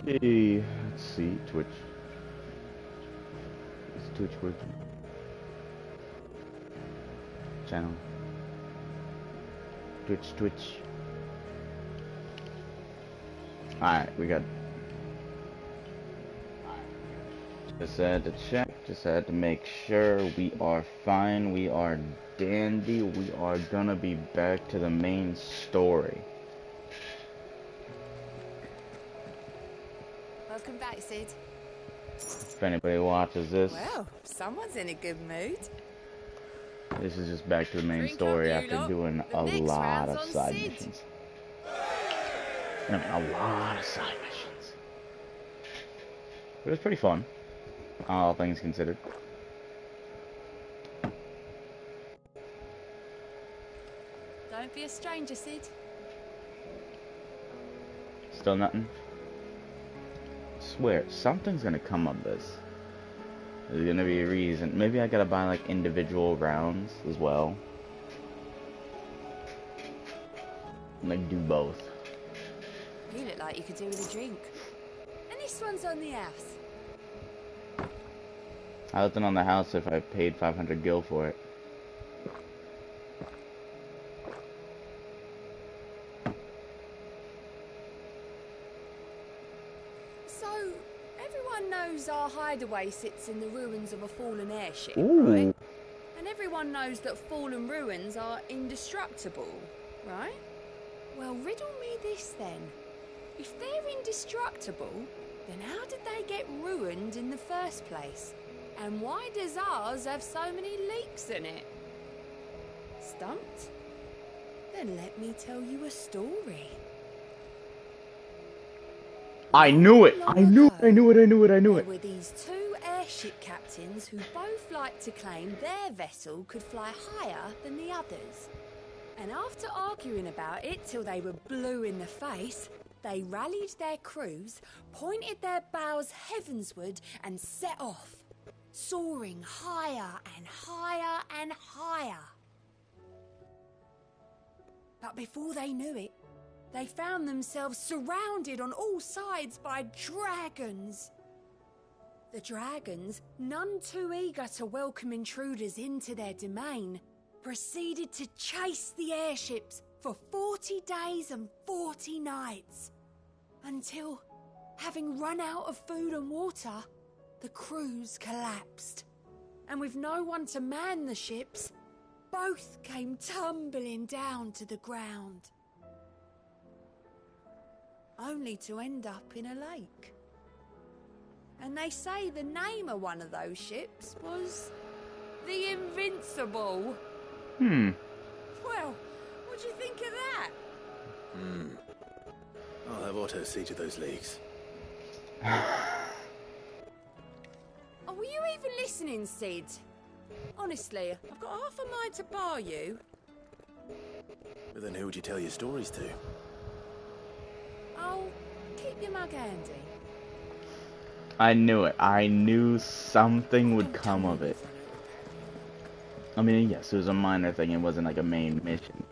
Hey, let's see, Twitch. It's Twitch working. Channel. Twitch. Alright, we got... Just had to check, just had to make sure we are fine, we are dandy, we are gonna be back to the main story. Welcome back, Sid. If anybody watches this, Well, someone's in a good mood. this is just back to the main Drink story up, you after lot. doing The a next lot round's of on side Sid. missions. I mean, a lot of side missions. It was pretty fun, all things considered. Don't be a stranger, Sid. Still nothing? Swear, something's gonna come of this. There's gonna be a reason. Maybe I gotta buy like individual rounds as well. Like do both. You look like you could do with a drink. And this one's on the house. I left it on the house if I paid 500 gil for it. So, everyone knows our hideaway sits in the ruins of a fallen airship, Ooh. right? And everyone knows that fallen ruins are indestructible, right? Well, riddle me this then. If they're indestructible, then how did they get ruined in the first place? And why does ours have so many leaks in it? Stumped? Then let me tell you a story. I knew it! Long I knew ago, it! There were these two airship captains who both liked to claim their vessel could fly higher than the others. And after arguing about it till they were blue in the face, they rallied their crews, pointed their bows heavensward and set off, soaring higher and higher and higher. But before they knew it, they found themselves surrounded on all sides by dragons. The dragons, none too eager to welcome intruders into their domain, proceeded to chase the airships for 40 days and 40 nights, until, having run out of food and water, the crews collapsed. And with no one to man the ships, both came tumbling down to the ground, only to end up in a lake. And they say the name of one of those ships was the Invincible. Well, what do you think of that? I'll have Otto see to those leaks. Oh, were you even listening, Sid? Honestly, I've got half a mind to bar you. But then who would you tell your stories to? Oh, keep your mug handy. I knew it. I knew something would come of it. I mean, yes, it was a minor thing. It wasn't like a main mission.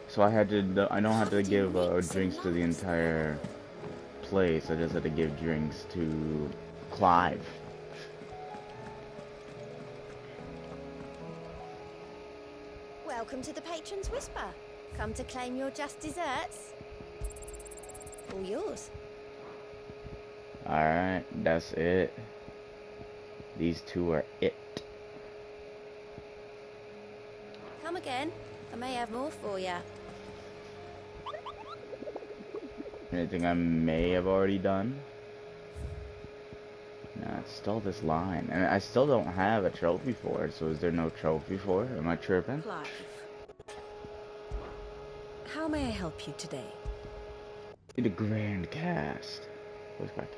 So I had to. I don't have to give drinks to the entire place. I just had to give drinks to Clive. Welcome to the Patron's Whisper. Come to claim your just desserts. All yours. Alright, that's it. These two are it. Come again. I may have more for you. Anything I may have already done? Nah, it's still this line. And I still don't have a trophy for it, so is there no trophy for it? Am I tripping? Clive, how may I help you today? The grand cast. What's back?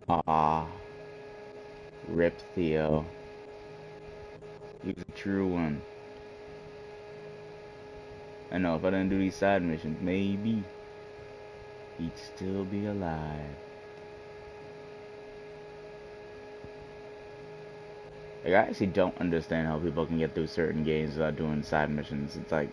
Ah, rip Theo. He was a true one. I know if I didn't do these side missions, maybe he'd still be alive. Like, I actually don't understand how people can get through certain games without doing side missions. It's like,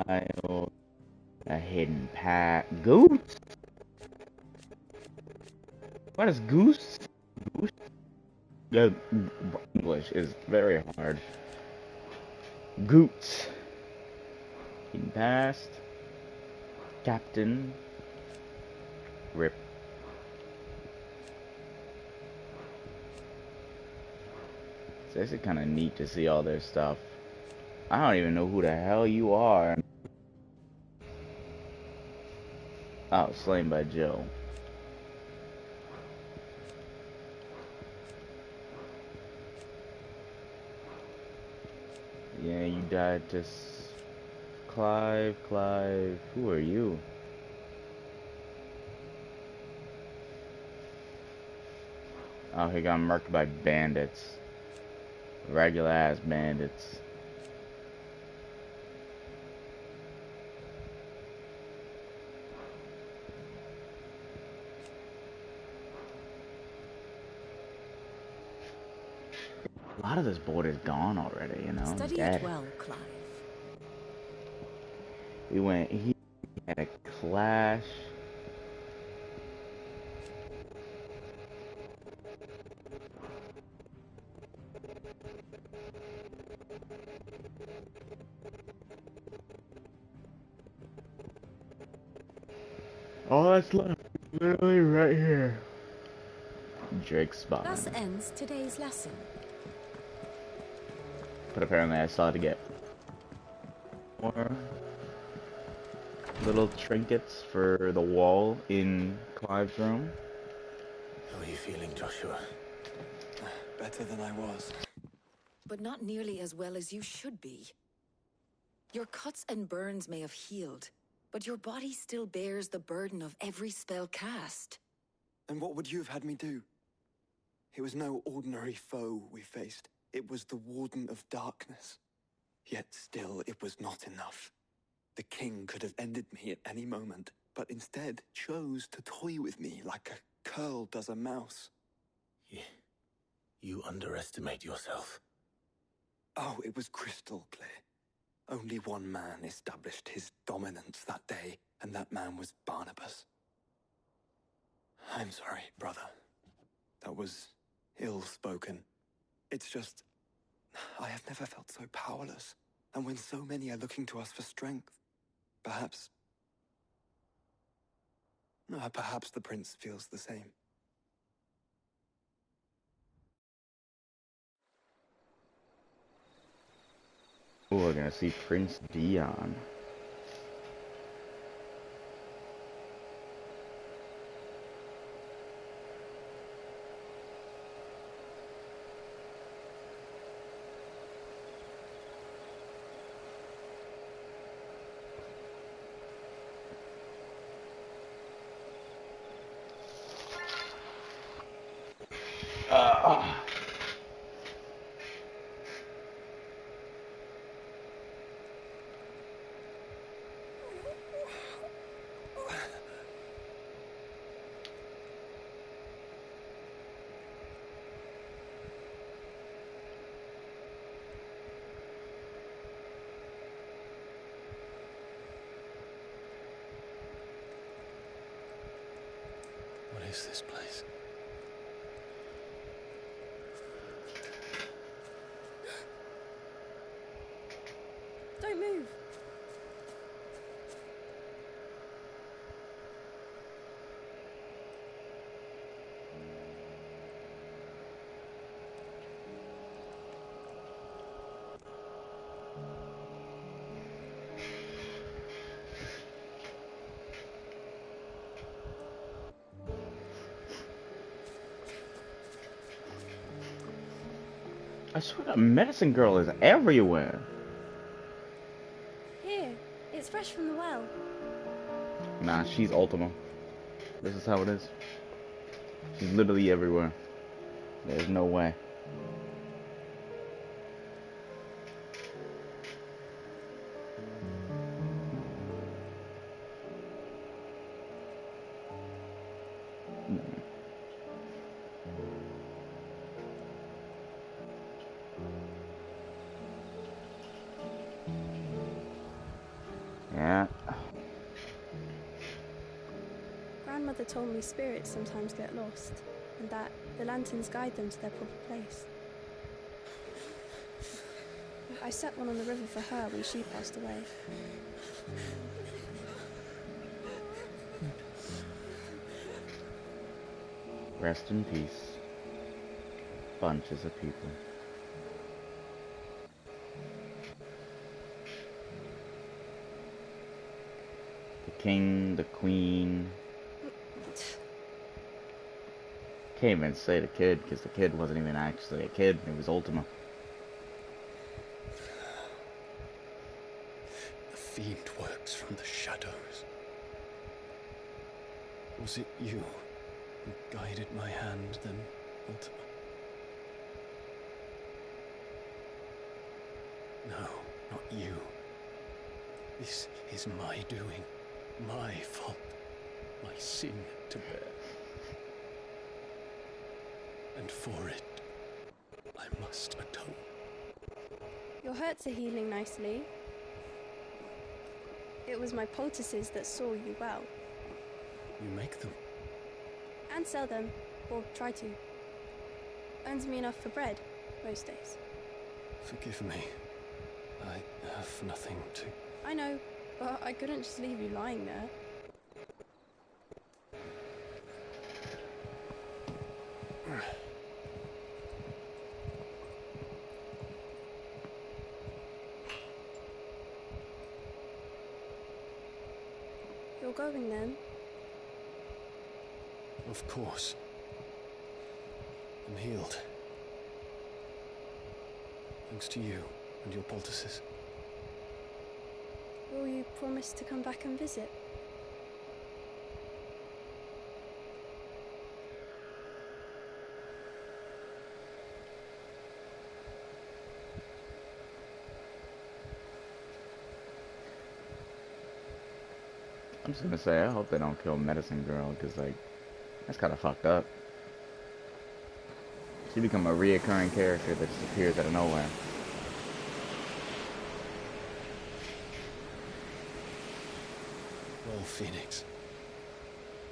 I'll a hidden pack. Goose? What is goose? Goose? The English is very hard. Goots. Hidden past. Captain. Rip. It's actually kind of neat to see all their stuff. I don't even know who the hell you are. Oh, slain by Joe. Yeah, you died to Clive. Clive. Who are you? Oh, he got murked by bandits. Regular ass bandits. A lot of this border's gone already, you know? Study Dead. it well, Clive. He had a clash. All that's left, literally right here. Drake's spawn. Thus ends today's lesson. But apparently I still had to get more little trinkets for the wall in Clive's room. How are you feeling, Joshua? Better than I was. But not nearly as well as you should be. Your cuts and burns may have healed, but your body still bears the burden of every spell cast. And what would you have had me do? It was no ordinary foe we faced. It was the Warden of Darkness. Yet still, it was not enough. The king could have ended me at any moment, but instead chose to toy with me like a curl does a mouse. You underestimate yourself. Oh, it was crystal clear. Only one man established his dominance that day, and that man was Barnabas. I'm sorry, brother. That was ill-spoken. It's just, I have never felt so powerless. And when so many are looking to us for strength, perhaps the prince feels the same. Oh, we're gonna see Prince Dion. What is this place? Don't move. I swear that medicine girl is everywhere. Here, it's fresh from the well. Nah, she's Ultima. This is how it is. She's literally everywhere. There's no way. Yeah. Grandmother told me spirits sometimes get lost, and that the lanterns guide them to their proper place. I set one on the river for her when she passed away. Rest in peace. Bunches of people. The king, the queen. Can't even say the kid, because the kid wasn't even actually a kid. It was Ultima. The fiend works from the shadows. Was it you who guided my hand then, Ultima? No, not you. This is my doing, my fault, my sin to bear. And for it, I must atone. Your hurts are healing nicely. It was my poultices that saw you well. You make them? And sell them, or try to. Earns me enough for bread, most days. Forgive me. I have nothing to... I know, but I couldn't just leave you lying there. You're going then? Of course. I'm healed. Thanks to you and your poultices. Will you promise to come back and visit? I'm just gonna say, I hope they don't kill Medicine Girl, because, like, that's kind of fucked up. She become a reoccurring character that just appears out of nowhere. Well, Phoenix,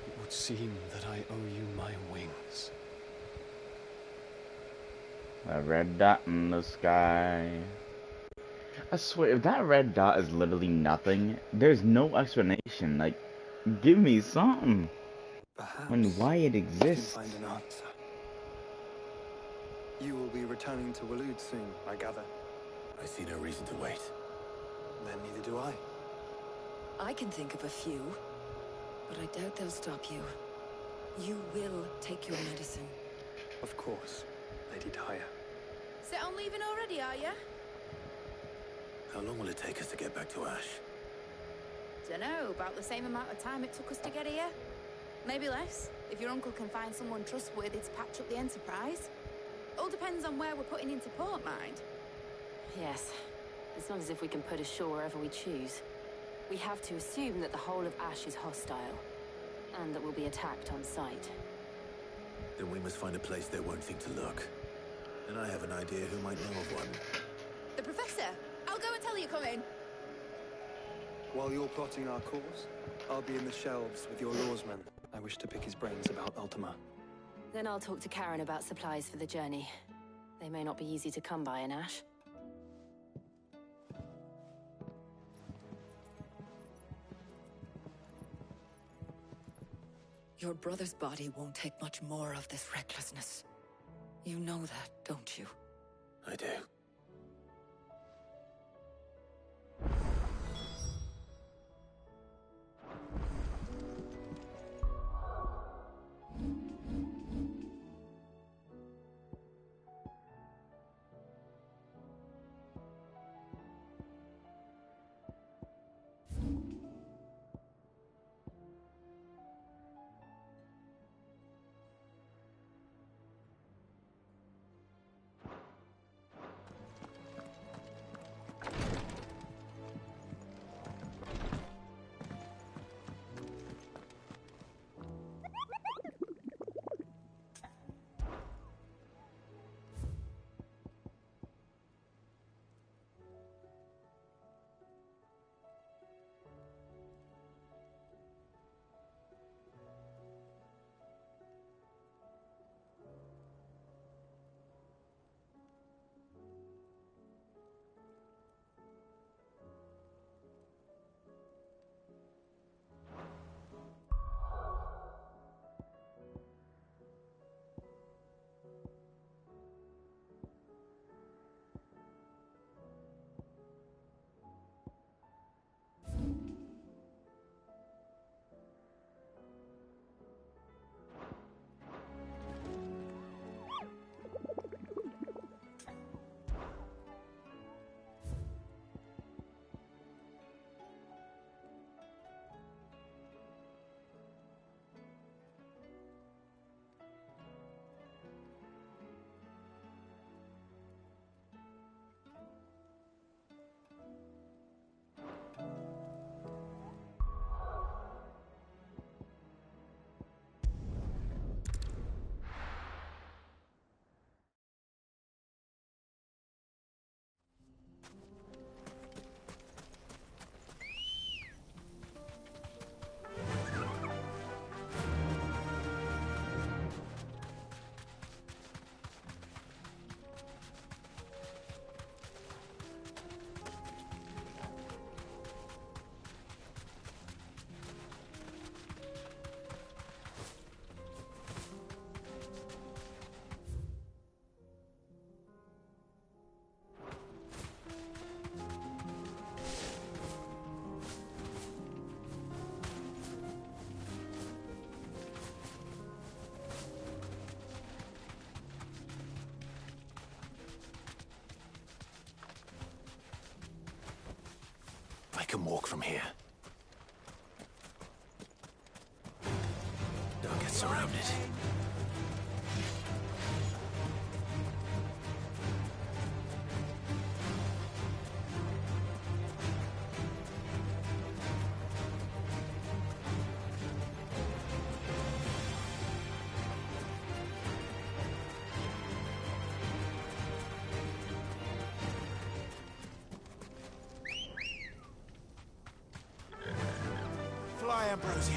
it would seem that I owe you my wings. A red dot in the sky. I swear, if that red dot is literally nothing, there's no explanation. Like, give me something. Perhaps When why it I can exists. find an answer. You will be returning to Waloed soon, I gather. I see no reason to wait. Then neither do I. I can think of a few, but I doubt they'll stop you. You will take your medicine. Of course, Lady Daya. Set on leaving already, are you? How long will it take us to get back to Ash? Dunno, about the same amount of time it took us to get here. Maybe less, if your uncle can find someone trustworthy to patch up the Enterprise. All depends on where we're putting into port, mind. Yes. It's not as if we can put ashore wherever we choose. We have to assume that the whole of Ash is hostile, and that we'll be attacked on sight. Then we must find a place they won't think to look. And I have an idea who might know of one. The Professor! I'll go and tell you come in. While you're plotting our course, I'll be in the shelves with your lawsman. I wish to pick his brains about Ultima. Then I'll talk to Karen about supplies for the journey. They may not be easy to come by in Ash. Your brother's body won't take much more of this recklessness. You know that, don't you? I do. can walk from here. Don't get surrounded. Fly, Ambrosia.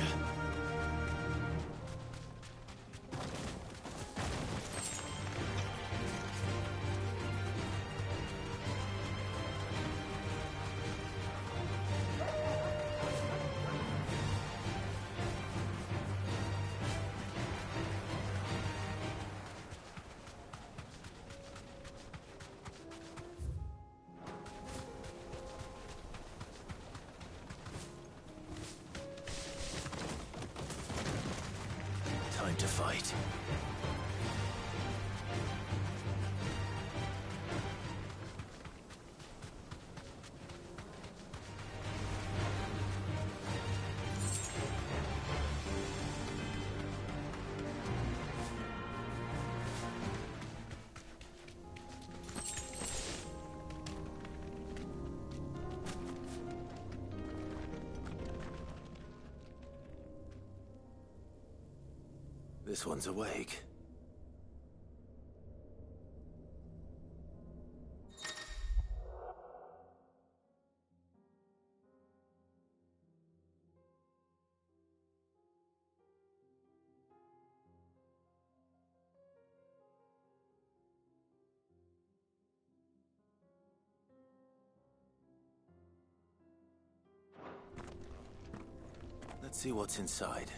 Time to fight. This one's awake. Let's see what's inside.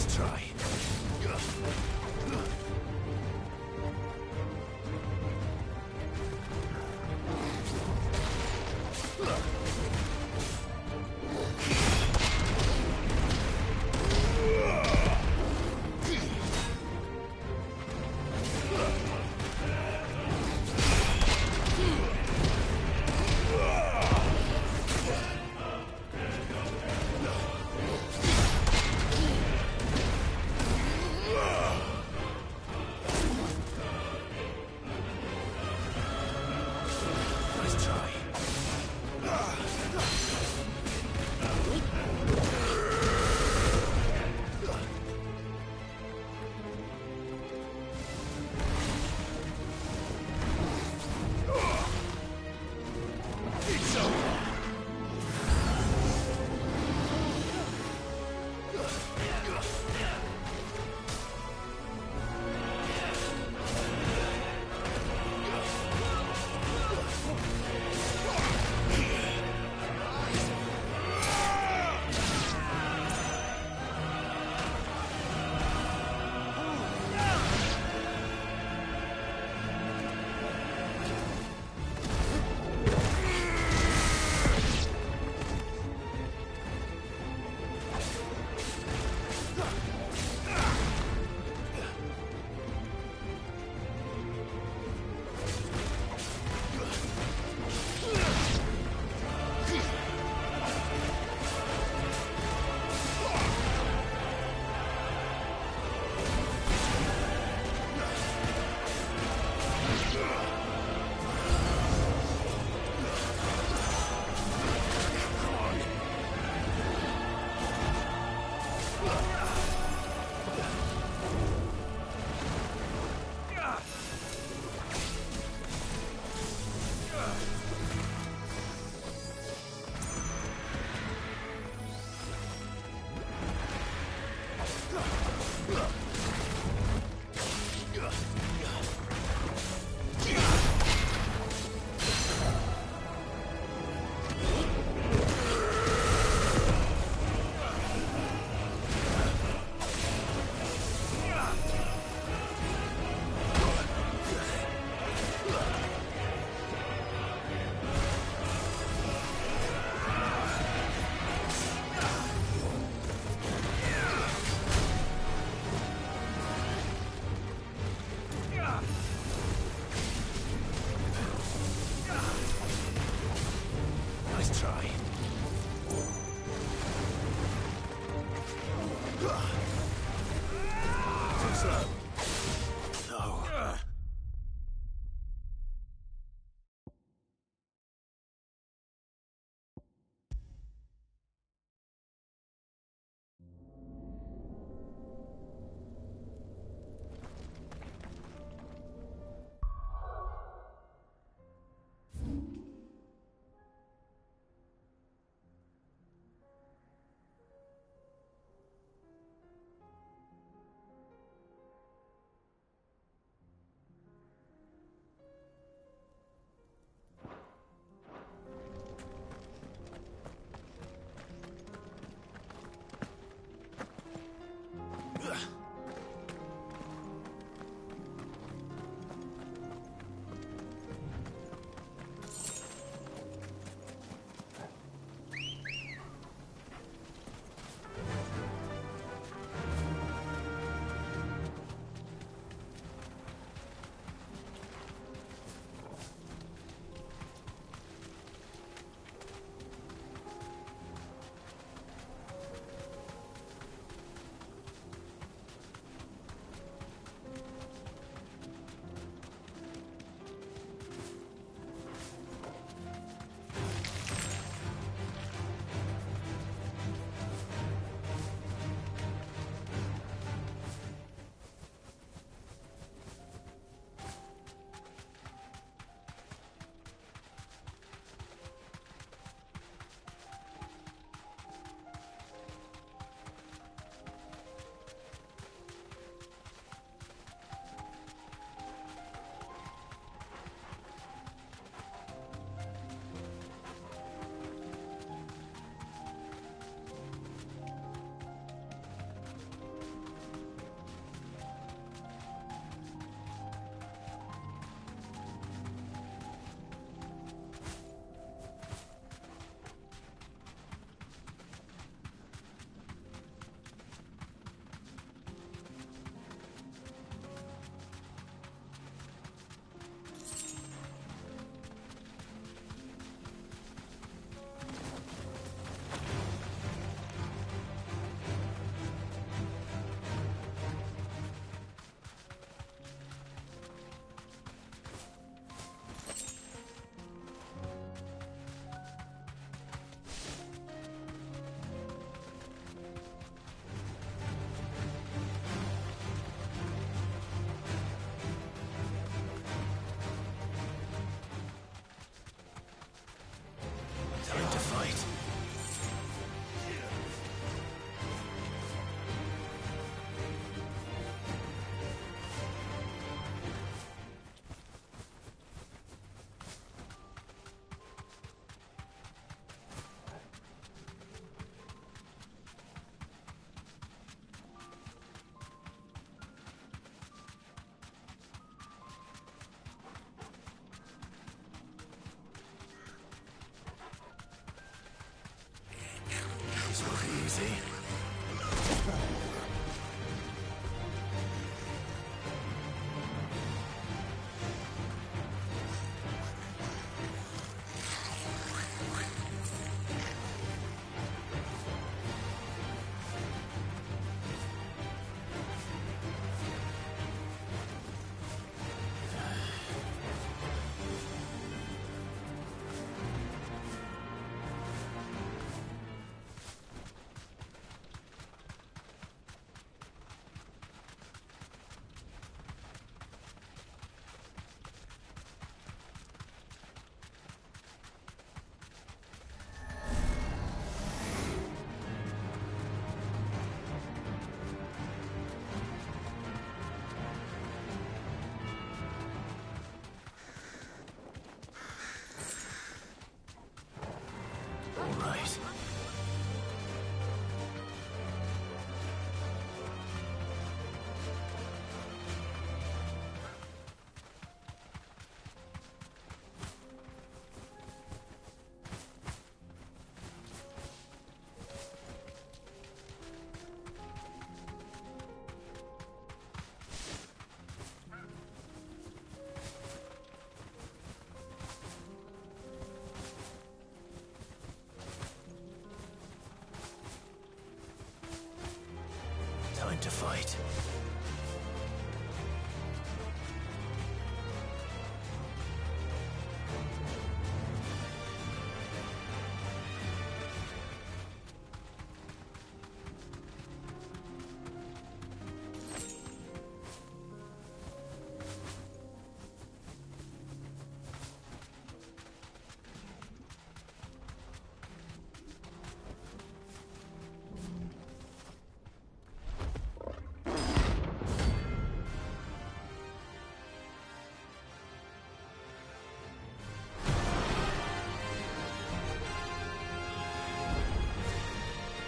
Nice try. time to fight.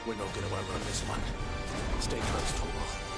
We're not gonna outrun this one. Stay close, Torwall.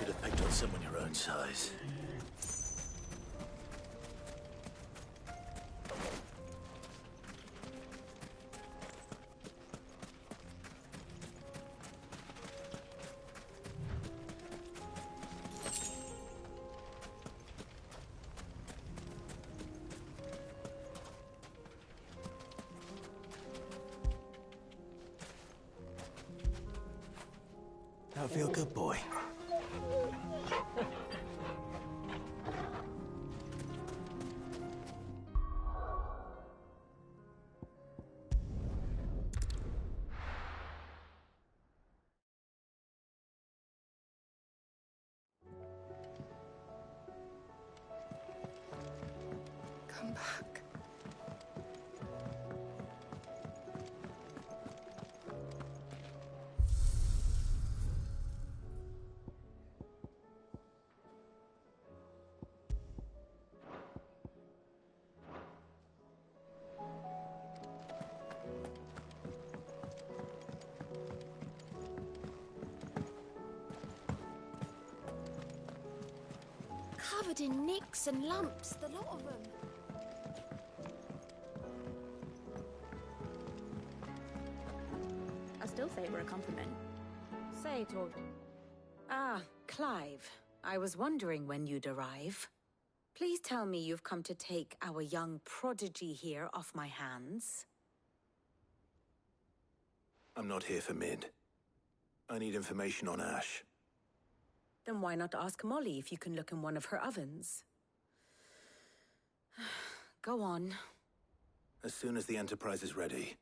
should have picked on someone your own size. That feel good, boy. Come back. Covered in nicks and lumps, the lot of them. I still favour a compliment. Say, Tor. Ah, Clive. I was wondering when you'd arrive. Please tell me you've come to take our young prodigy here off my hands. I'm not here for Mid. I need information on Ash. Then why not ask Molly if you can look in one of her ovens? Go on. As soon as the Enterprise is ready,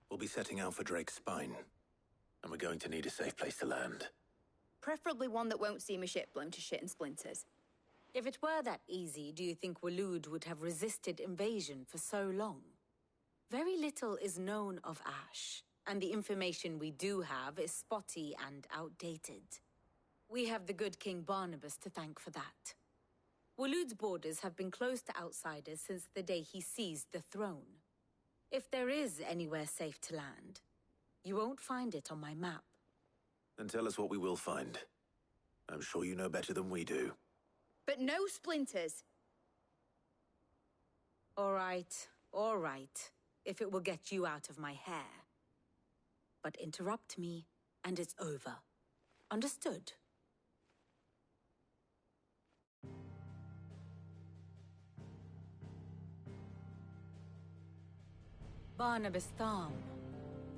we'll be setting out for Drake's Spine. And we're going to need a safe place to land. Preferably one that won't see my ship blown to shit and splinters. If it were that easy, do you think Waloed would have resisted invasion for so long? Very little is known of Ash, and the information we do have is spotty and outdated. We have the good King Barnabas to thank for that. Waloed's borders have been closed to outsiders since the day he seized the throne. If there is anywhere safe to land, you won't find it on my map. Then tell us what we will find. I'm sure you know better than we do. But no splinters! All right, if it will get you out of my hair. But interrupt me, and it's over. Understood? Barnabas Tham,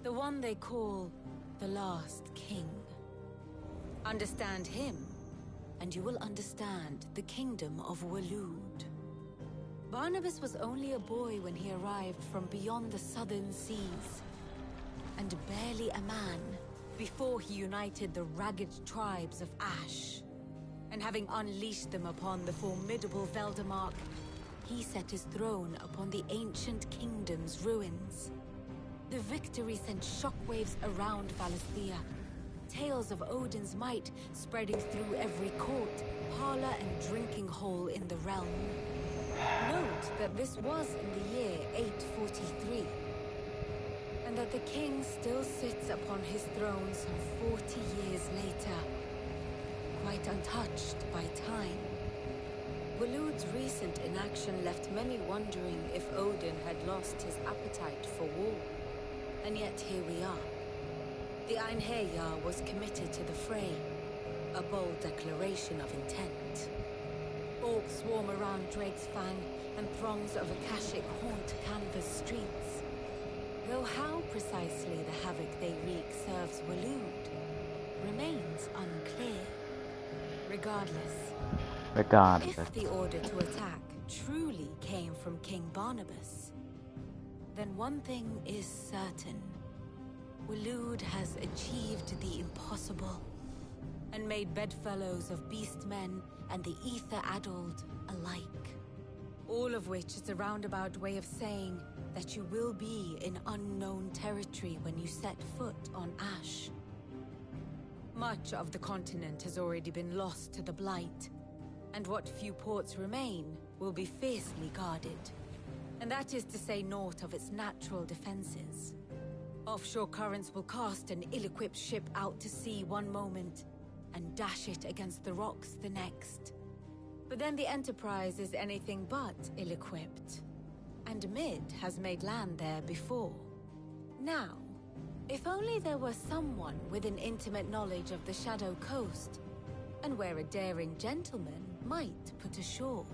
the one they call the Last King. Understand him, and you will understand the kingdom of Waloed. Barnabas was only a boy when he arrived from beyond the southern seas, and barely a man before he united the ragged tribes of Ash. And having unleashed them upon the formidable Veldamark, he set his throne upon the ancient kingdom's ruins. The victory sent shockwaves around Valisthea, tales of Odin's might spreading through every court, parlor, and drinking hole in the realm. Note that this was in the year 843, and that the king still sits upon his throne some 40 years later, quite untouched by time. Waloed's recent inaction left many wondering if Odin had lost his appetite for war. And yet here we are. The Einherjar was committed to the fray, a bold declaration of intent. Orcs swarm around Drake's Fang, and throngs of Akashic haunt Canva's streets. Though how precisely the havoc they wreak serves Waloed remains unclear. Regardless, if the order to attack truly came from King Barnabas, then one thing is certain. Waloed has achieved the impossible, and made bedfellows of beastmen and the ether-addled alike. All of which is a roundabout way of saying that you will be in unknown territory when you set foot on Ash. Much of the continent has already been lost to the Blight, and what few ports remain will be fiercely guarded. And that is to say naught of its natural defenses. Offshore currents will cast an ill-equipped ship out to sea one moment, and dash it against the rocks the next. But then the Enterprise is anything but ill-equipped. And Mid has made land there before. Now, if only there were someone with an intimate knowledge of the Shadow Coast, and where a daring gentleman might put ashore.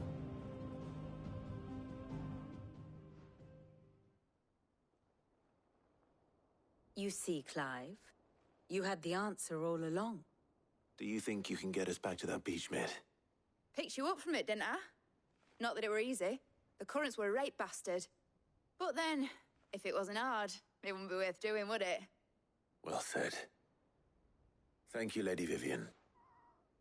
You see, Clive, you had the answer all along. Do you think you can get us back to that beach, Mid? Picked you up from it, didn't I? Not that it were easy. The currents were a right bastard. But then, if it wasn't hard, it wouldn't be worth doing, would it? Well said. Thank you, Lady Vivian.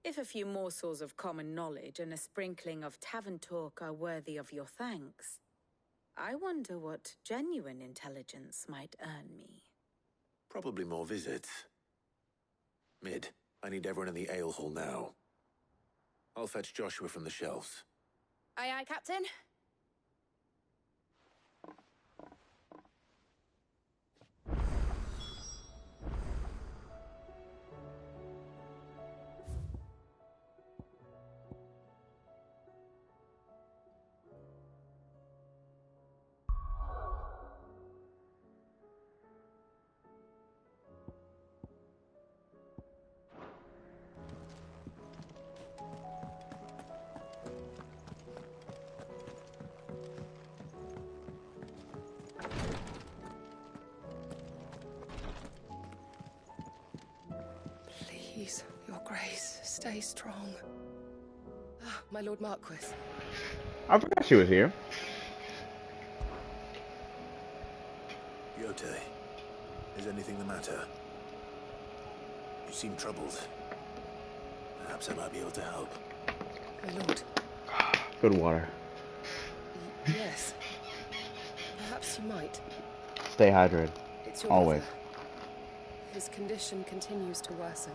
If a few morsels of common knowledge and a sprinkling of tavern talk are worthy of your thanks, I wonder what genuine intelligence might earn me. Probably more visits. Mid, I need everyone in the ale hall now. I'll fetch Joshua from the shelves. Aye, aye, Captain. Please, your grace, stay strong. Ah, my Lord Marquis. I forgot she was here. Yote, is anything the matter? You seem troubled. Perhaps I might be able to help. My lord. Good water. Yes. Perhaps you might. Stay hydrated. It's your Always. brother. His condition continues to worsen.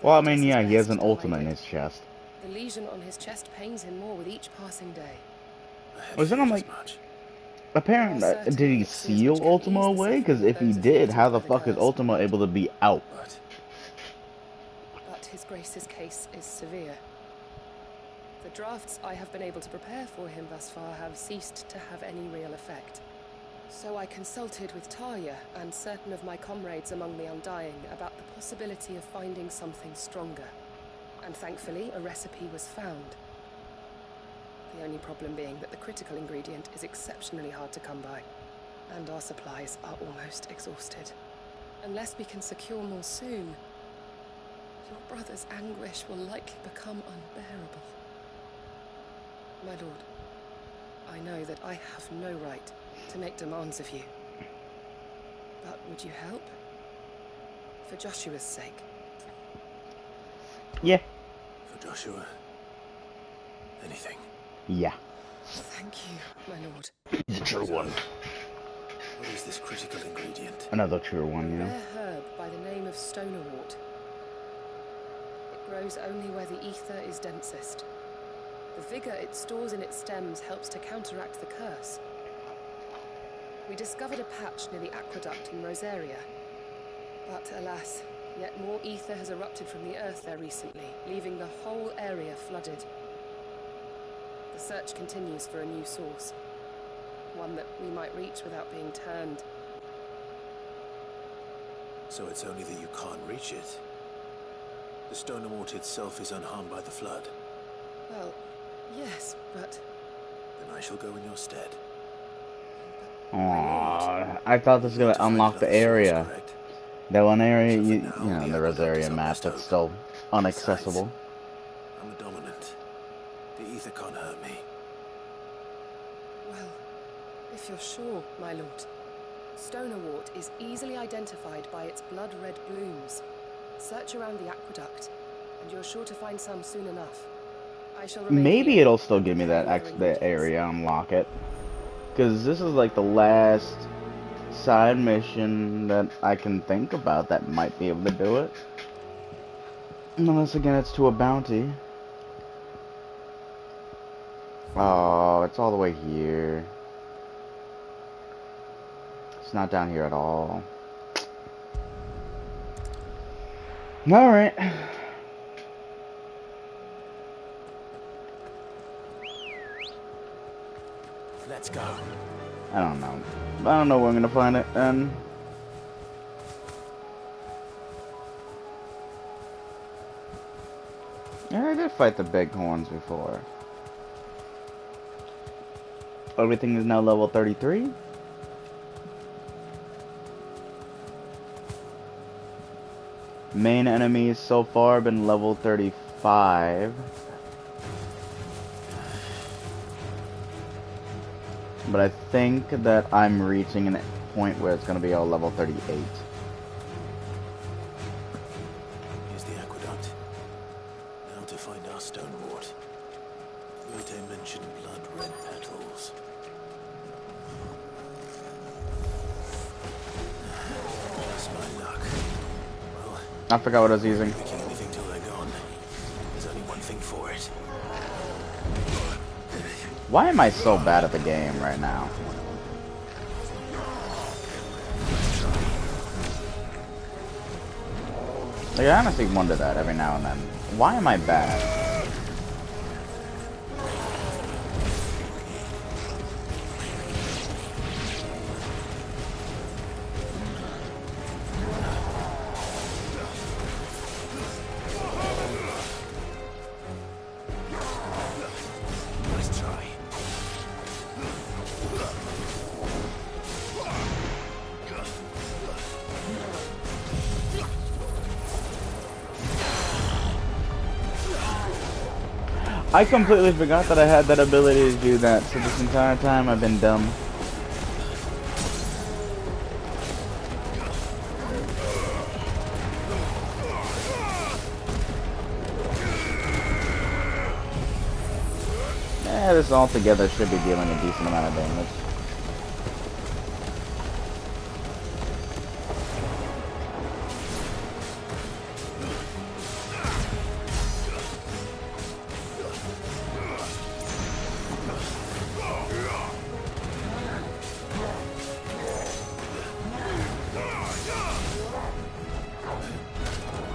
Well, I mean, yeah, he has an ultimate in his chest. The lesion on his chest pains him more with each passing day. Was it on, like, apparently, did he seal Ultima away? Because if he did, how the fuck is Ultima able to be out? But his grace's case is severe. The drafts I have been able to prepare for him thus far have ceased to have any real effect. So I consulted with Talia and certain of my comrades among the Undying about the possibility of finding something stronger. And thankfully, a recipe was found. The only problem being that the critical ingredient is exceptionally hard to come by, and our supplies are almost exhausted. Unless we can secure more soon, your brother's anguish will likely become unbearable. My lord, I know that I have no right to make demands of you. But would you help? For Joshua's sake. Yeah. For Joshua? Anything. Yeah. Thank you, my lord. He's a true one. What is this critical ingredient? Another true one, A yeah. rare herb by the name of stonerwort. It grows only where the ether is densest. The vigor it stores in its stems helps to counteract the curse. We discovered a patch near the aqueduct in Rosaria. But alas, yet more ether has erupted from the earth there recently, leaving the whole area flooded. The search continues for a new source. One that we might reach without being turned. So it's only that you can't reach it. The stonerwort itself is unharmed by the flood. Well, yes, but... Then I shall go in your stead. Aww, I thought this was gonna unlock the area. That one area, you know, the Rosaria map that's still inaccessible. I'm a dominant. The ether can't hurt me. Well, if you're sure, my lord. Stonerwort is easily identified by its blood-red blooms. Search around the aqueduct, and you're sure to find some soon enough. I shall remain Maybe here it'll still give me that area, unlock it. Because this is like the last side mission that I can think about that might be able to do it. Unless again it's to a bounty. Oh, it's all the way here. It's not down here at all. Alright. Let's go. I don't know. I don't know where I'm gonna find it, and yeah, I did fight the bighorns before. Everything is now level 33. Main enemies so far been level 35. But I think that I'm reaching a point where it's going to be all level 38. Here's the aqueduct. Now to find our stone wart. Goethe mentioned blood red petals. Just my luck. Well, I forgot what I was using. we can't anything till they're gone. There's only one thing for it. Why am I so bad at the game right now? Like, I honestly wonder that every now and then. Why am I bad? Nice try. I completely forgot that I had that ability to do that, so this entire time I've been dumb. Yeah, this altogether should be dealing a decent amount of damage.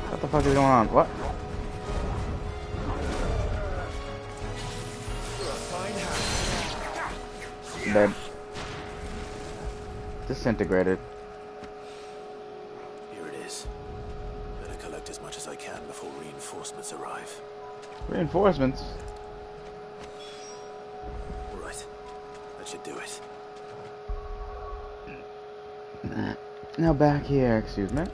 What the fuck is going on? What? Dead. Disintegrated. Here it is. Better collect as much as I can before reinforcements arrive. Reinforcements? Right. That should do it. Now back here, excuse me.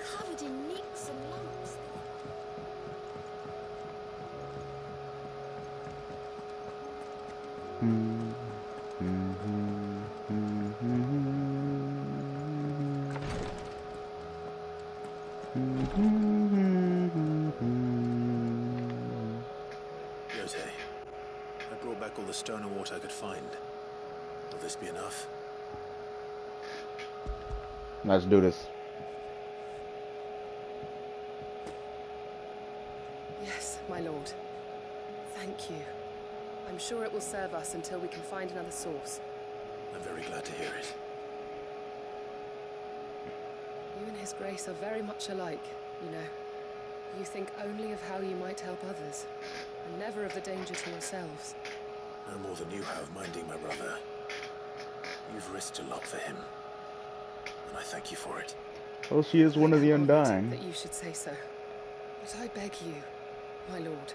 Covered in nicks and lumps. Goethe, I brought back all the stone and water I could find. Will this be enough? Let's do this. Yes, my lord. Thank you. I'm sure it will serve us until we can find another source. I'm very glad to hear it. You and His Grace are very much alike, you know. You think only of how you might help others, and never of the danger to yourselves. No more than you have minding my brother. You've risked a lot for him, and I thank you for it. Well, she is one of the I am honored Undying. that you should say so. But I beg you, my lord,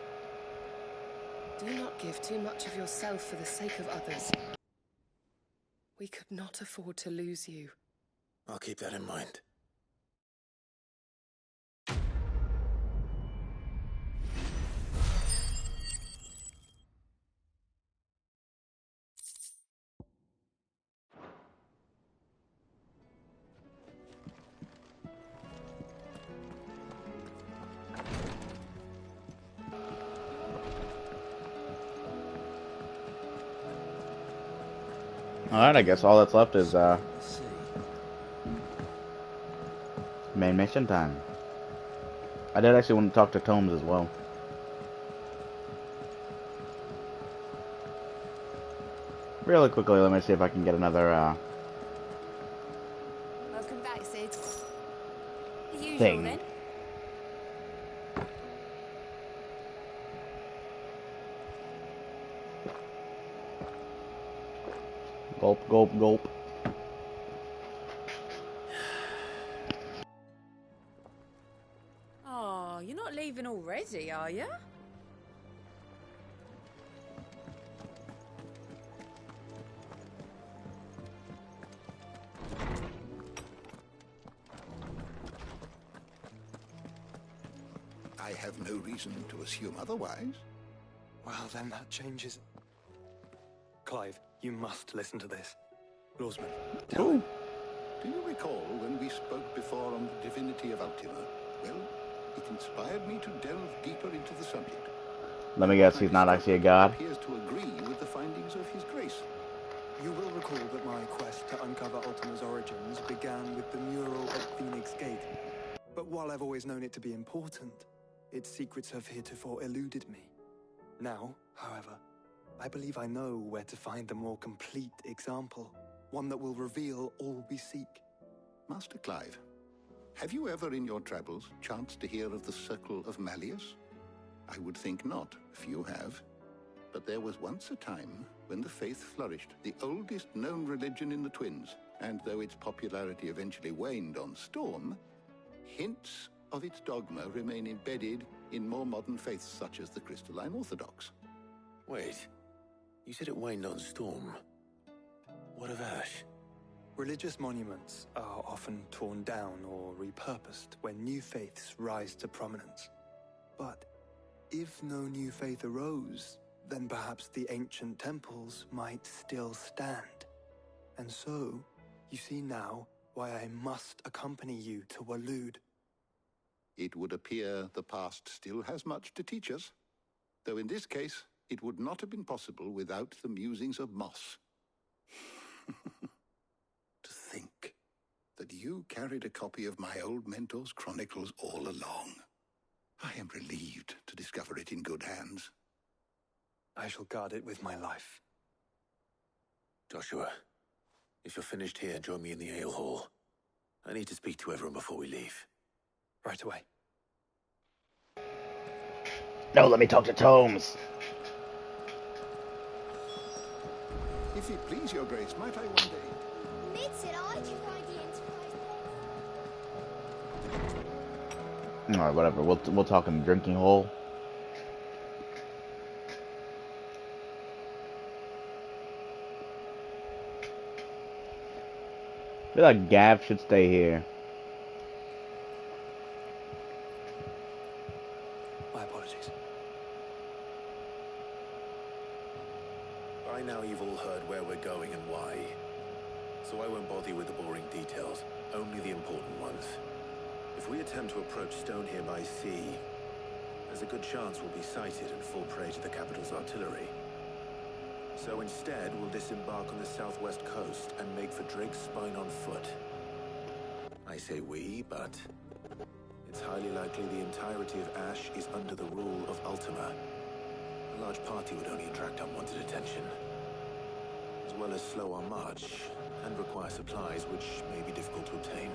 do not give too much of yourself for the sake of others. We could not afford to lose you. I'll keep that in mind. Alright, I guess all that's left is main mission time. I did actually want to talk to Tomes as well. Really quickly, let me see if I can get another Welcome thing. Gulp, gulp, gulp. Oh, you're not leaving already, are you? I have no reason to assume otherwise. Well, then that changes. Clive, you must listen to this. Lawsman, tell him. Do you recall when we spoke before on the divinity of Ultima? Well, it inspired me to delve deeper into the subject. Let me guess, he's not actually a god? Appears to agree with the findings of his grace. You will recall that my quest to uncover Ultima's origins began with the mural at Phoenix Gate. But while I've always known it to be important, its secrets have heretofore eluded me. Now, however, I believe I know where to find the more complete example, one that will reveal all we seek. Master Clive, have you ever in your travels chanced to hear of the Circle of Malleus? I would think not, if you have. But there was once a time when the faith flourished, the oldest known religion in the Twins, and though its popularity eventually waned on Storm, hints of its dogma remain embedded in more modern faiths such as the Crystalline Orthodox. Wait, you said it waned on Storm. What of Ash? Religious monuments are often torn down or repurposed when new faiths rise to prominence. But if no new faith arose, then perhaps the ancient temples might still stand. And so, you see now why I must accompany you to Waloed. It would appear the past still has much to teach us, though in this case, it would not have been possible without the musings of Moss. To think that you carried a copy of my old mentor's chronicles all along. I am relieved to discover it in good hands. I shall guard it with my life. Joshua, if you're finished here, join me in the ale hall. I need to speak to everyone before we leave. Right away. No, let me talk to Tomes. If it please your grace, might I one day... Mid said I could find the Enterprise. Alright, whatever. We'll talk in the drinking hole. I feel like Gav should stay here. My apologies. By now you've all heard where we're going and why. So I won't bother you with the boring details, only the important ones. If we attempt to approach Stone here by sea, there's a good chance we'll be sighted and fall prey to the capital's artillery. So instead, we'll disembark on the southwest coast and make for Drake's Spine on foot. I say we, but it's highly likely the entirety of Ash is under the rule of Ultima. A large party would only attract unwanted attention, as well as slow our march and require supplies which may be difficult to obtain.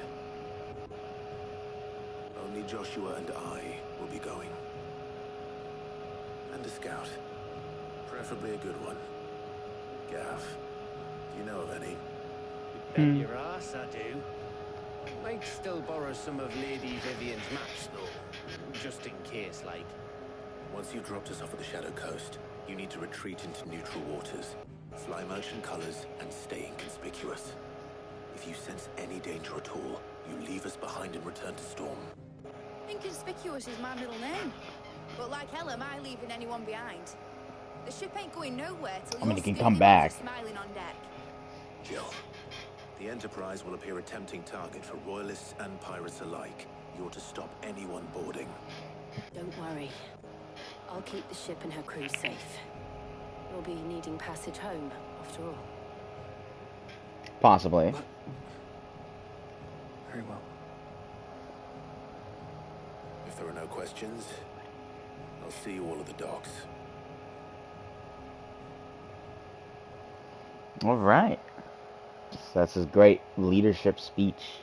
Only Joshua and I will be going. And a scout. Preferably a good one. Gav, do you know of any? You bet your ass I do. Might still borrow some of Lady Vivian's maps, though. Just in case, like. Once you've dropped us off at the Shadow Coast, you need to retreat into neutral waters, fly merchant colors, and stay inconspicuous. If you sense any danger at all, you leave us behind and return to Storm. Inconspicuous is my middle name. But like hell am I leaving anyone behind. The ship ain't going nowhere till I mean, you're it can still come back. smiling on deck. Jill, the Enterprise will appear a tempting target for royalists and pirates alike. You're to stop anyone boarding. Don't worry. I'll keep the ship and her crew safe. You'll be needing passage home, after all. Possibly. Very well. If there are no questions, I'll see you all at the docks. Alright. That's his great leadership speech.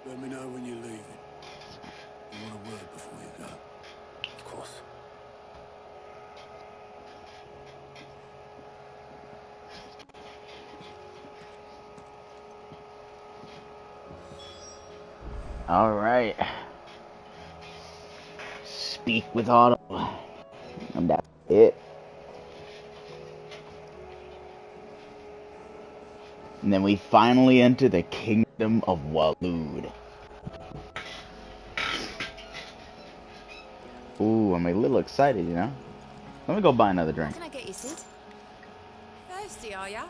Let me know when you're leaving. You want a word before you go? Of course. Alright. Speak with Otto. And that's it. And then we finally enter the kingdom of Waloed. Ooh, I'm a little excited, you know? Let me go buy another drink. What can I get you, Sid? Thirsty, are ya?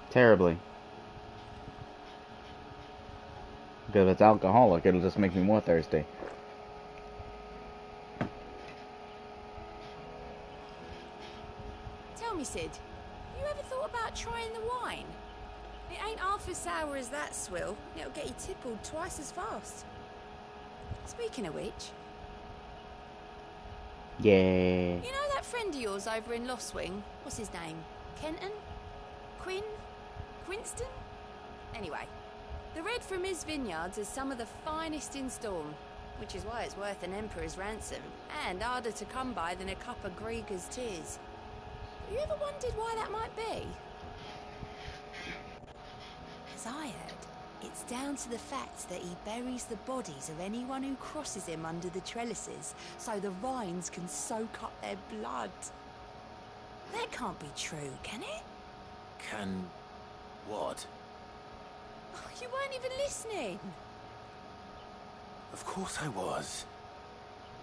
Terribly. Because if it's alcoholic, it'll just make me more thirsty. Tell me, Sid, you ever thought about trying the wine? It ain't half as sour as that swill. It'll get you tippled twice as fast. Speaking of which... Yeah. You know that friend of yours over in Lost Wing? What's his name? Kenton? Quinn? Quinston? Anyway, the red from his vineyards is some of the finest in Storm, which is why it's worth an emperor's ransom, and harder to come by than a cup of Grieger's tears. Have you ever wondered why that might be? As I heard, it's down to the fact that he buries the bodies of anyone who crosses him under the trellises, so the vines can soak up their blood. That can't be true, can it? Can... what? Oh, you weren't even listening. Of course I was.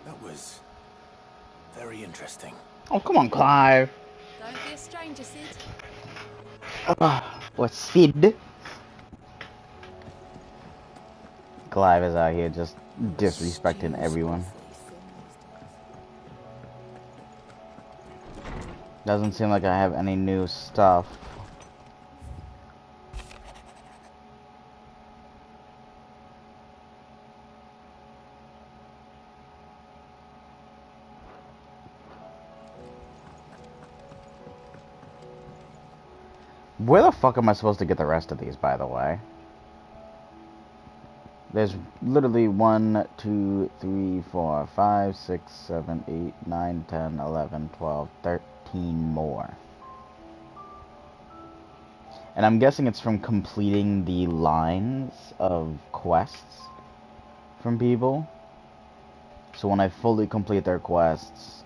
That was... very interesting. Oh, come on, Clive. Don't be a stranger, Sid. What's Sid? Clive is out here just disrespecting everyone. Doesn't seem like I have any new stuff. Where the fuck am I supposed to get the rest of these, by the way? There's literally 1, 2, 3, 4, 5, 6, 7, 8, 9, 10, 11, 12, 13 more. And I'm guessing it's from completing the lines of quests from people. So when I fully complete their quests,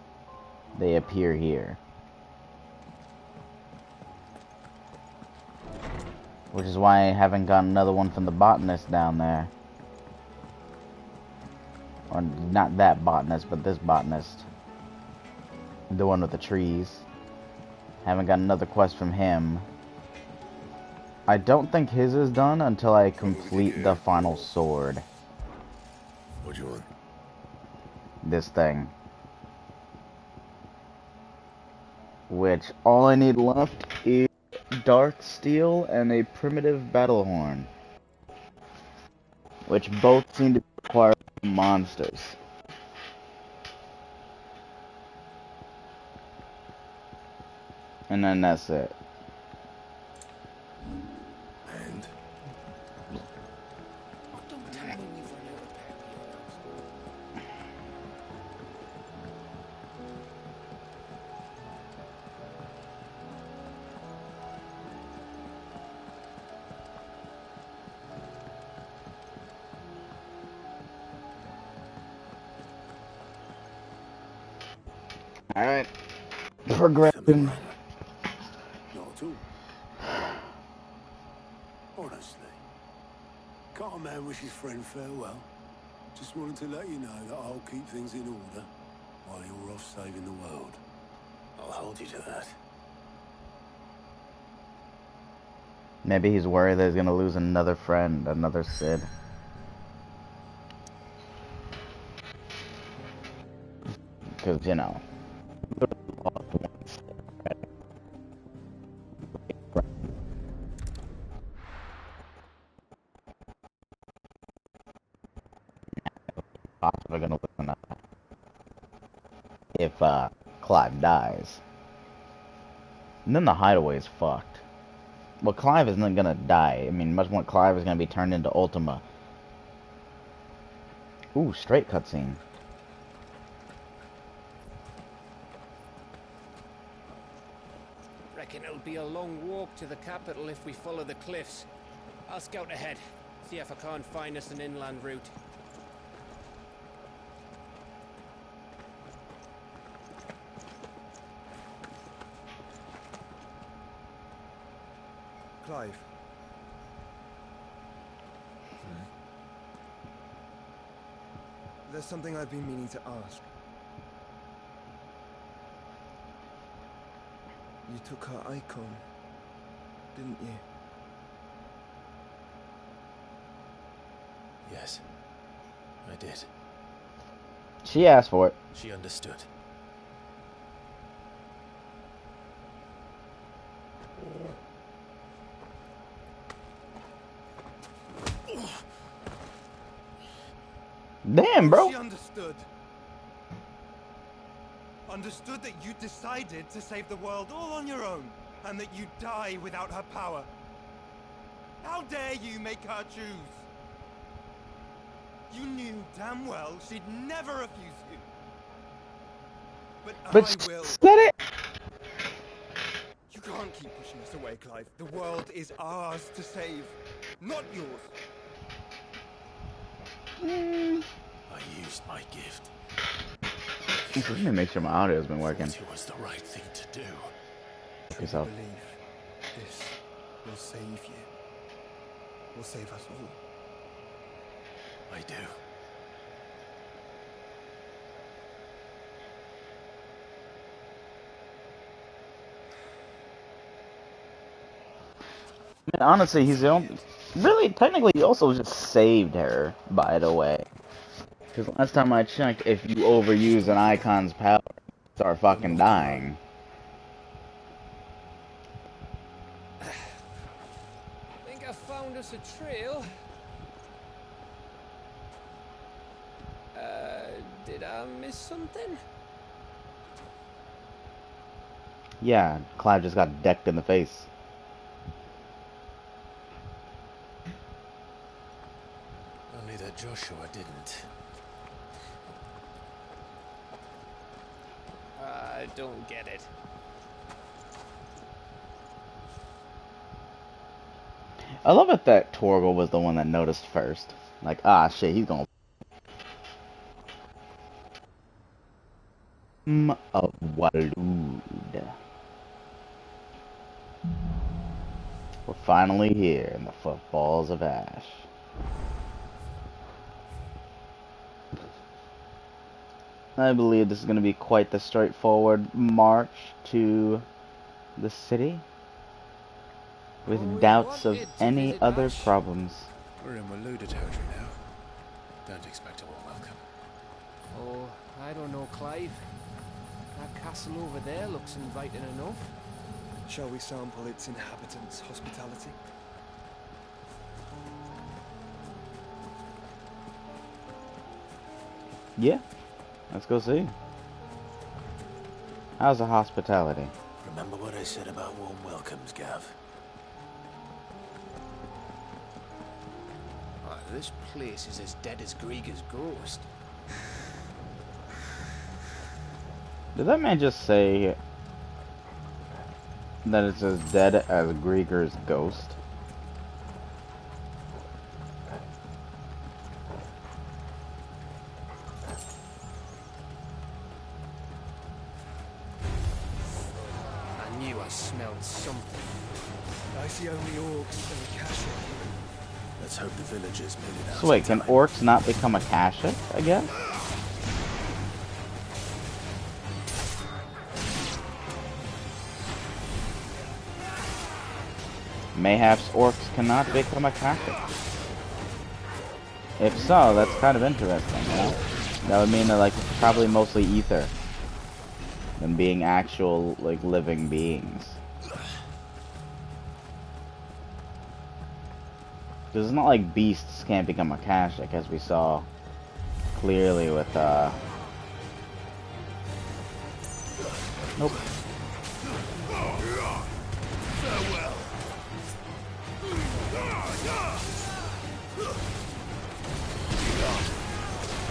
they appear here. Which is why I haven't got another one from the botanist down there. Or not that botanist, but this botanist. The one with the trees. Haven't got another quest from him. I don't think his is done until I complete the final sword. What do you want? This thing. Which all I need left is dark steel and a primitive battle horn. Which both seem to require monsters. And then that's it. And? Don't tell me we've run out of pepper. Alright. Progressing. Not at all. Honestly. Can't a man wish his friend farewell? Just wanted to let you know that I'll keep things in order while you're off saving the world. I'll hold you to that. Maybe he's worried that he's gonna lose another friend, another Sid. Because, you know. Possibly gonna lose another. If, Clive dies. And then the hideaway is fucked. Well, Clive isn't gonna die. I mean, much more Clive is gonna be turned into Ultima. Ooh, straight cutscene. Reckon it'll be a long walk to the capital if we follow the cliffs. I'll scout ahead, see if I can't find us an inland route. Clive. There's something I've been meaning to ask. You took her icon, didn't you? Yes, I did. She asked for it. She understood. Damn, bro. She understood. Understood that you decided to save the world all on your own, and that you'd die without her power. How dare you make her choose? You knew damn well she'd never refuse you. But I will. Said it. You can't keep pushing us away, Clive. The world is ours to save, not yours. I used my gift. Let me make sure my audio's been working. It was the right thing to do. I believe this will save you. Will save us all. I do. I mean, honestly, he's the only... Really, technically, he also just saved her, by the way. Because last time I checked, if you overuse an icon's power, you start fucking dying. Think I found us a trail. Did I miss something? Yeah, Clive just got decked in the face. Only that Joshua didn't. I don't get it. I love it that Torgal was the one that noticed first. Like, ah, shit, he's gonna... of Waloed. We're finally here in the footfalls of Ash. I believe this is going to be quite the straightforward march to the city, with doubts of any other problems. We're in Waloed territory now. Don't expect a warm welcome. Oh, I don't know, Clive. That castle over there looks inviting enough. Shall we sample its inhabitants' hospitality? Yeah, let's go see. How's the hospitality? Remember what I said about warm welcomes, Gav? Oh, this place is as dead as Grieger's ghost. Did that man just say that it's as dead as Grieger's ghost? I knew I smelled something. I see only orcs and Kashyyyk. Let's hope the villagers made it out. So wait, can orcs not become a Kashyyyk, I guess? Mayhaps orcs cannot become a Kashyyyk. If so, that's kind of interesting, you know? That would mean that, like, it's probably mostly ether than being actual, like, living beings. Because it's not like beasts can't become a Kashyyyk, as we saw clearly with, Nope.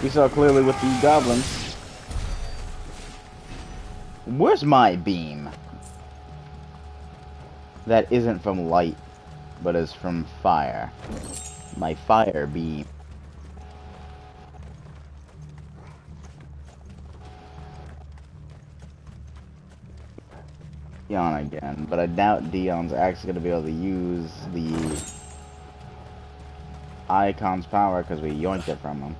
We saw clearly with the goblins. Where's my beam? That isn't from light, but is from fire. My fire beam. Dion again, but I doubt Dion's actually going to be able to use the Icon's power because we yoinked it from him.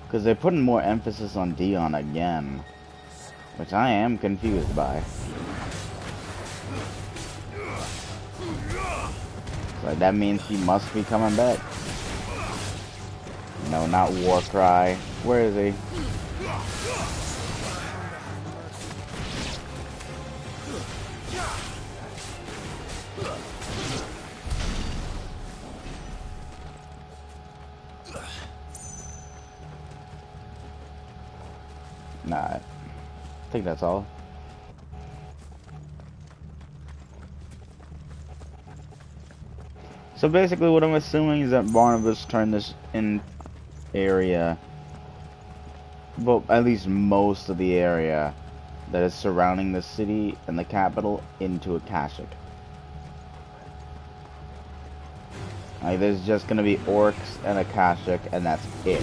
Because they're putting more emphasis on Dion again, which I am confused by. So that means he must be coming back. No, not Warcry. Where is he? Nah, I think that's all. So basically what I'm assuming is that Barnabas turned this in area, well, at least most of the area that is surrounding the city and the capital into a Akashic. Like, there's just gonna be orcs and Akashic, and that's it.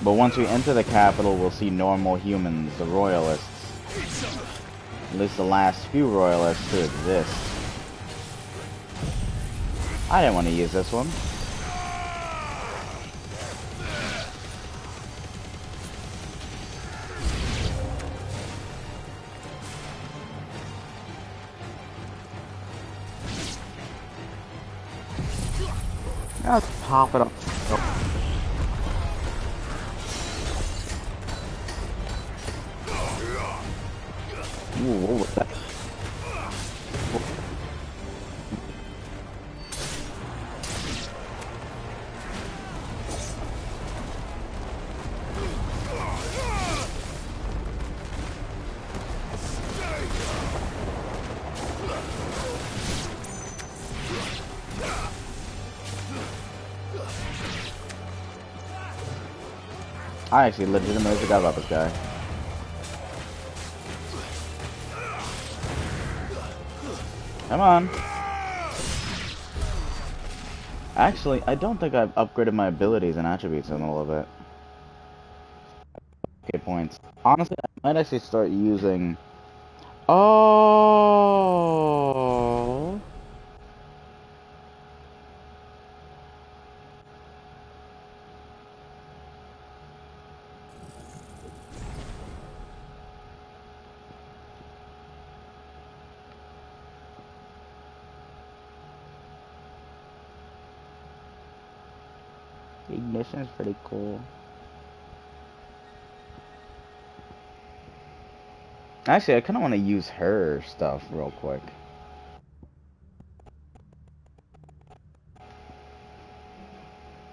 But once we enter the capital, we'll see normal humans, the royalists. At least the last few royalists to exist. I didn't want to use this one. Let's pop it up. Ooh, what was that? I actually legitimately forgot about this guy. Come on. Actually, I don't think I've upgraded my abilities and attributes in a little bit. Okay, points. Honestly, I might actually start using... Oh. Ignition is pretty cool. Actually, I kind of want to use her stuff real quick.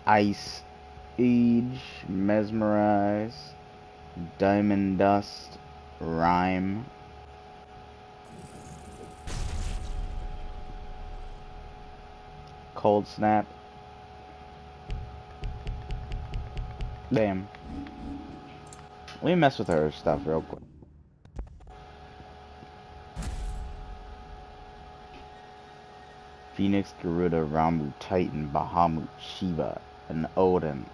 Ice, Age, Mesmerize, Diamond Dust, Rhyme. Cold Snap. Damn. Let me mess with her stuff real quick. Phoenix, Garuda, Ramu, Titan, Bahamut, Shiva, and Odin.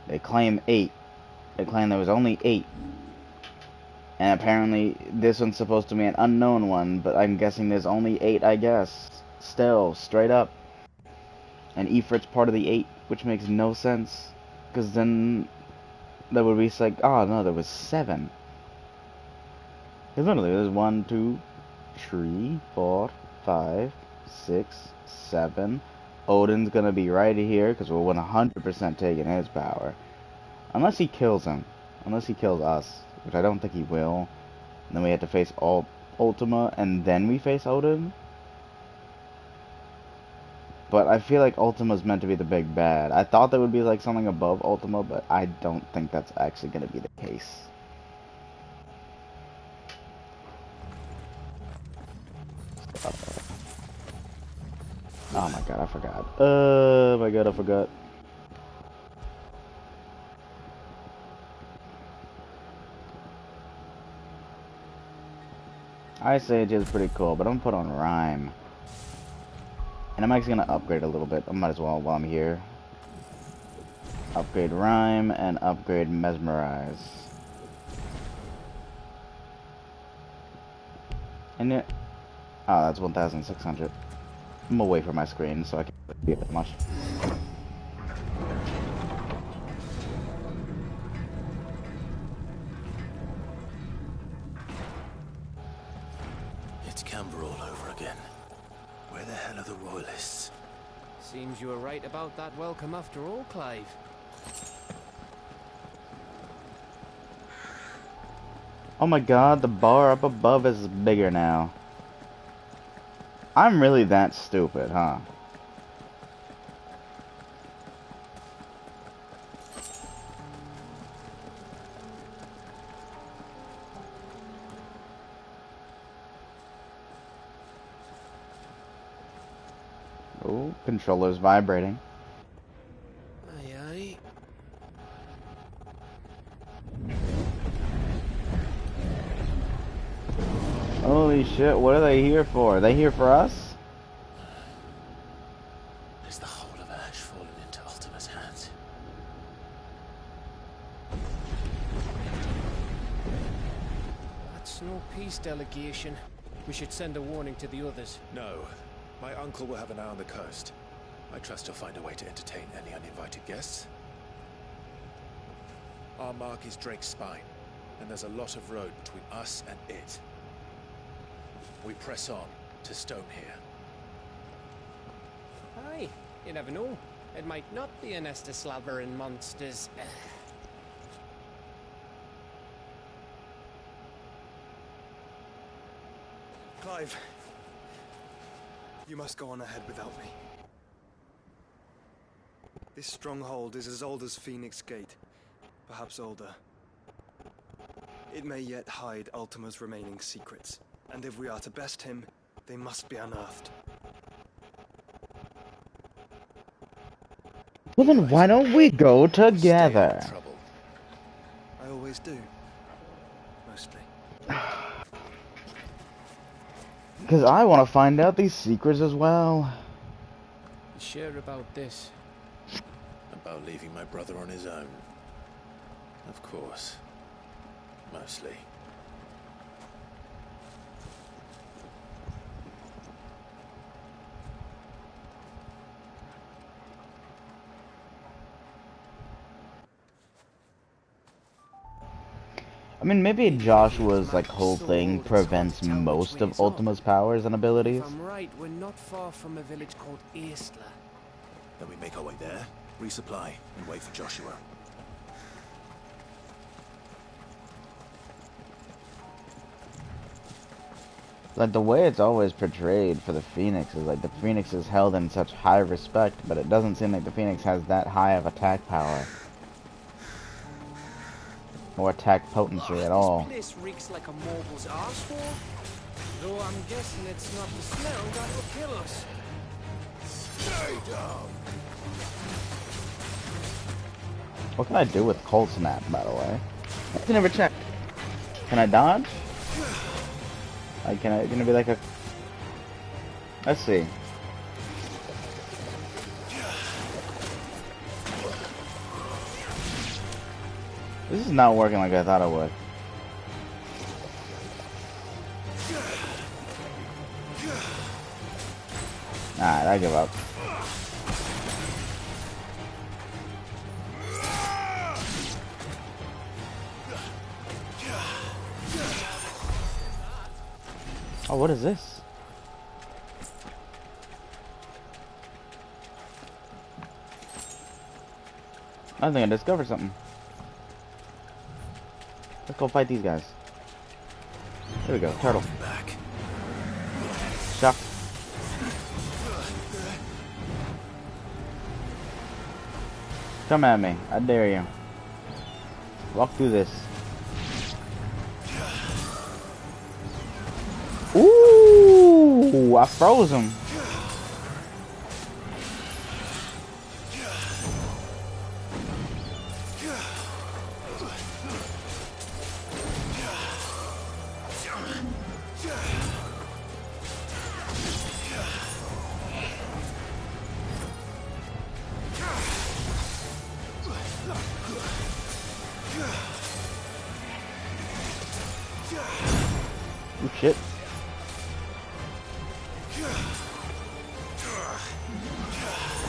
They claim 8. They claim there was only 8. And apparently this one's supposed to be an unknown one, but I'm guessing there's only 8, I guess. Still, straight up. And Ifrit's part of the 8, which makes no sense. Because then that would be like, oh no, there was 7. Because literally, there's 1, 2, 3, 4, 5, 6, 7. Odin's gonna be right here, because we're 100% taking his power. Unless he kills him. Unless he kills us, which I don't think he will. And then we have to face Ultima, and then we face Odin. But I feel like Ultima's meant to be the big bad. I thought there would be like something above Ultima, but I don't think that's actually going to be the case. Oh my god, I forgot. Oh my god, I forgot. Ice Age is pretty cool, but I'm gonna put on Rhyme. And I'm actually gonna upgrade a little bit. I might as well while I'm here. Upgrade Rhyme and upgrade Mesmerize. And it... Oh, that's 1,600. I'm away from my screen, so I can't see it that much. It's Camber all over again. Where the hell are the royalists? Seems you were right about that welcome after all, Clive. Oh my god, the bar up above is bigger now. I'm really that stupid, huh? Oh, controller's vibrating. Aye, aye. Holy shit, what are they here for? Are they here for us? Is the whole of Ash fallen into Ultima's hands? That's no peace delegation. We should send a warning to the others. No. My uncle will have an eye on the coast. I trust he'll find a way to entertain any uninvited guests. Our mark is Drake's Spine, and there's a lot of road between us and it. We press on to Stone here. Aye, you never know. It might not be a nest of slavering monsters. Clive, you must go on ahead without me. This stronghold is as old as Phoenix Gate, perhaps older. It may yet hide Ultima's remaining secrets, and if we are to best him, they must be unearthed. Well then why don't we go together? I always do. Mostly. Because I want to find out these secrets as well. You sure about this? About leaving my brother on his own. Of course. Mostly. I mean, maybe Joshua's like whole thing prevents most of Ultima's powers and abilities. If I'm right, we're not far from a village called Isla. Then we make our way there, resupply, and wait for Joshua. Like the way it's always portrayed for the Phoenix is like the Phoenix is held in such high respect, but it doesn't seem like the Phoenix has that high of attack power. Or attack potency at all. This place reeks like a mobile's arsehole. Though I'm guessing it's not the smell that will kill us. Stay down. What can I do with Cold Snap, by the way? I never checked. Can I dodge? Like, can it be like a... Let's see. This is not working like I thought it would. Alright, I give up. Oh, what is this? I think I discovered something. Let's go fight these guys. There we go, turtle. Shock. Come at me. I dare you. Walk through this. Ooh! I froze him. Oh, shit.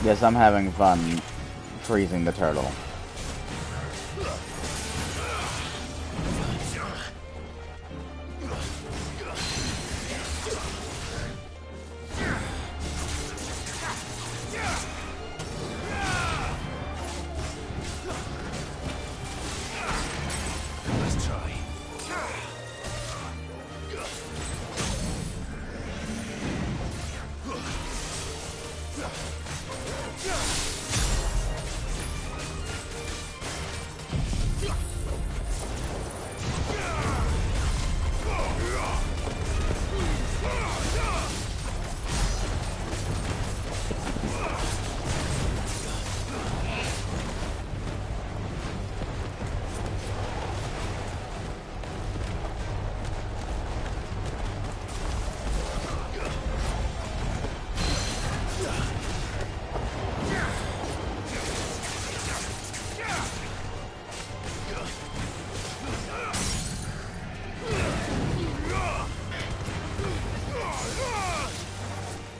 Yes, I'm having fun freezing the turtle. Let's try.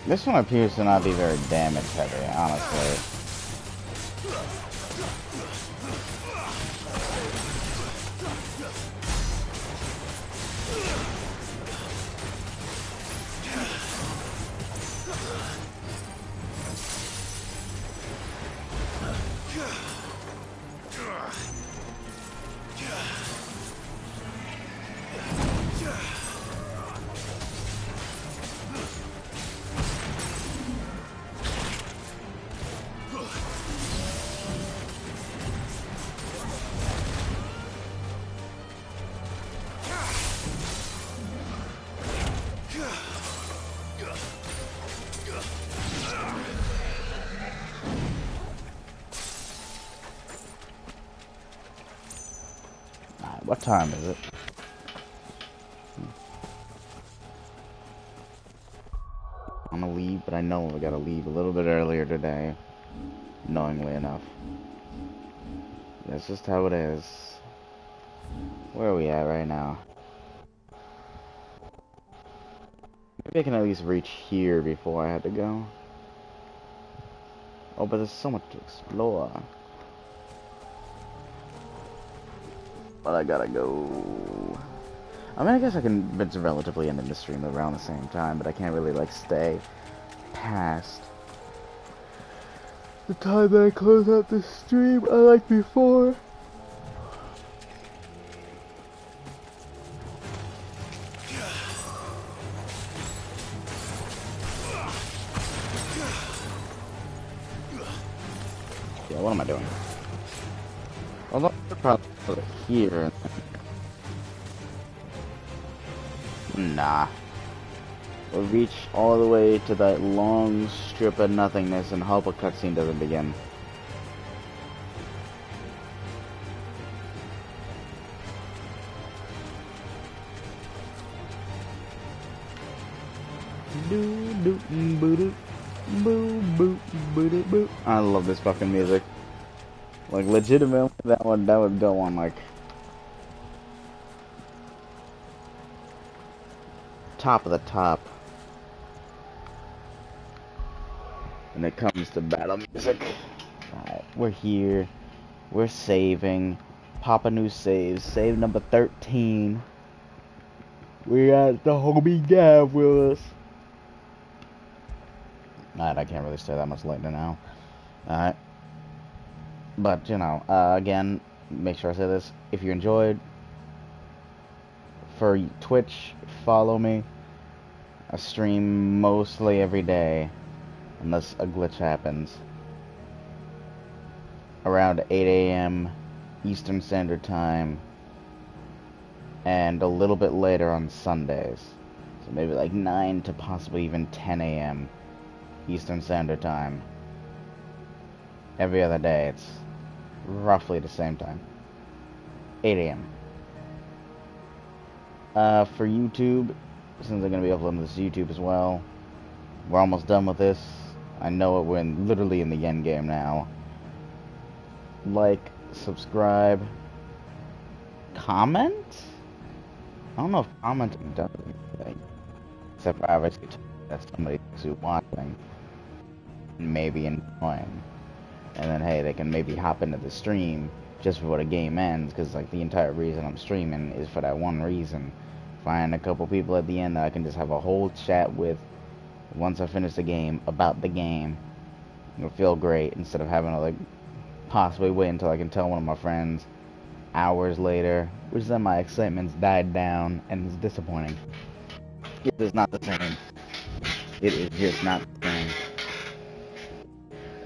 This one appears to not be very damage heavy, honestly. What time is it? I'm gonna leave, but I know we gotta leave a little bit earlier today, knowingly enough. That's just how it is. Where are we at right now? Maybe I can at least reach here before I had to go. Oh, but there's so much to explore. But I gotta go. I mean, I guess I can, it's relatively end the stream around the same time, but I can't really, like, stay past the time that I close out the stream like before. Yeah, what am I doing? Well, I'll probably put it here. Nah. We'll reach all the way to that long strip of nothingness and hope a cutscene doesn't begin. I love this fucking music. Like, legitimately, that would go on, like, top of the top when it comes to battle music. Alright, we're here. We're saving. Pop a new save. Save number 13. We got the homie Gav with us. Alright, I can't really stay that much later now. Alright. But, you know, again, make sure I say this. If you enjoyed, for Twitch, follow me. I stream mostly every day, unless a glitch happens. around 8 a.m. Eastern Standard Time, and a little bit later on Sundays. So maybe like 9 to possibly even 10 a.m. Eastern Standard Time. Every other day, it's roughly the same time. 8 a.m. For YouTube, since I'm going to be uploading this to YouTube as well, we're almost done with this. I know it, we're literally in the end game now. Like, subscribe, comment? I don't know if commenting does anything. Except for obviously that somebody who's watching maybe enjoying. And then hey, they can maybe hop into the stream just before the game ends, because like the entire reason I'm streaming is for that one reason. Find a couple people at the end that I can just have a whole chat with once I finish the game about the game. It'll feel great instead of having to like possibly wait until I can tell one of my friends hours later, which then my excitement's died down and it's disappointing. It is not the same. It is just not the same.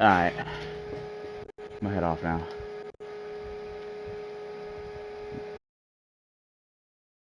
Alright. I'm gonna head off now.